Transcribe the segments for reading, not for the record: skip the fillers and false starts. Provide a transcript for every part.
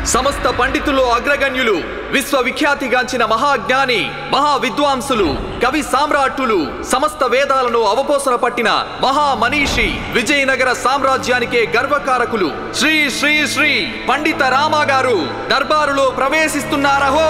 సమస్త పండితులు అగ్రగణ్యులు, విశ్వవిఖ్యాతిగాంచిన మహాజ్ఞాని, మహావిద్వాంసులు, కవి సామ్రాట్టులు, సమస్త వేదాలను అవపోసన పట్టిన మహామనీషి, విజయనగర సామ్రాజ్యానికే గర్వకారకులు శ్రీ శ్రీ శ్రీ పండిత రామ గారు దర్బారులో ప్రవేశిస్తున్నారహో!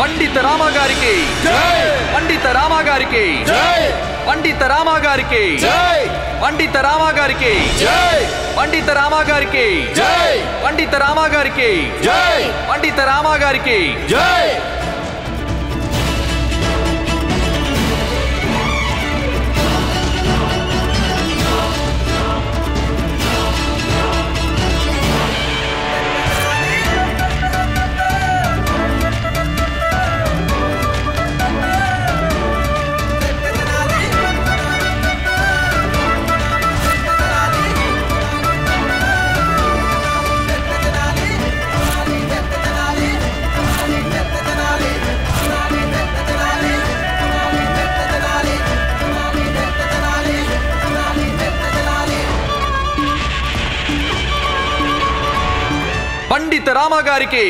పండిత రామ గారికి జై! పండిత రామ గారికి జై! పండిత రామ గారికి జై! పండిత రామ గారికి జై! పండిత రామ గారికి జై! పండిత రామ గారికి జై! పండిత రామ గారికి జై! పండిత రామ గారికి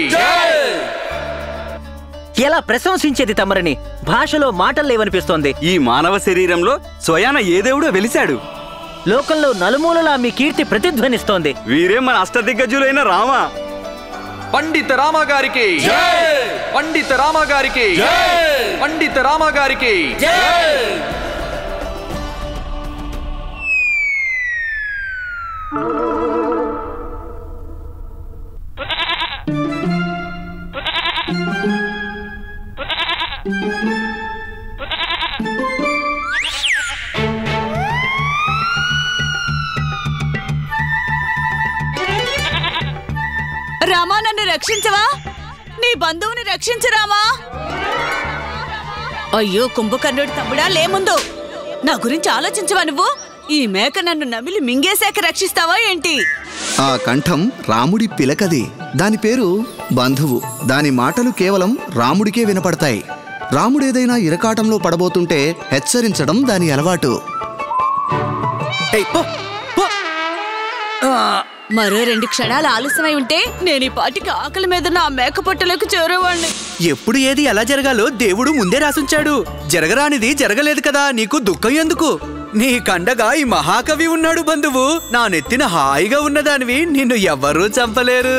ఎలా ప్రశంసించేది తమరిని? భాషలో మాటలు లేవనిపిస్తోంది. ఈ మానవ శరీరంలో స్వయాన ఏ దేవుడో వెలిశాడు. లోకంలో నలుమూలలా మీ కీర్తి ప్రతిధ్వనిస్తోంది. వీరే మన అష్టదిగ్గజులైన రామ. పండిత రామ గారికి పండిత రామ గారికి పండిత రామ గారికి రామా, నన్ను రక్షించవా? నీ బంధువుని రక్షించు రామా. అయ్యో కుంభకర్ణుడి తమ్ముడా, లేముందు నా గురించి ఆలోచించవా నువ్వు? ఈ మేక నన్ను నమిలి మింగేశాక రక్షిస్తావా ఏంటి? ఆ కంఠం రాముడి పిలకది. దాని పేరు బంధువు. దాని మాటలు కేవలం రాముడికే వినపడతాయి. రాముడేదైనా ఇరకాటంలో పడబోతుంటే హెచ్చరించడం దాని అలవాటు. మరో 2 క్షణాలు ఆలస్యమై ఉంటే నేను ఈ పాటికి ఆకలి మీద నా మేక పొట్టలకు చేరేవాణ్ణి. ఎప్పుడు ఏది ఎలా జరగాలో దేవుడు ముందే రాసుంచాడు. జరగరానిది జరగలేదు కదా, నీకు దుఃఖం ఎందుకు? నీ కండగా ఈ మహాకవి ఉన్నాడు బంధువు. నా నెత్తిన హాయిగా ఉన్నదానివి నిన్ను ఎవ్వరూ చంపలేరు.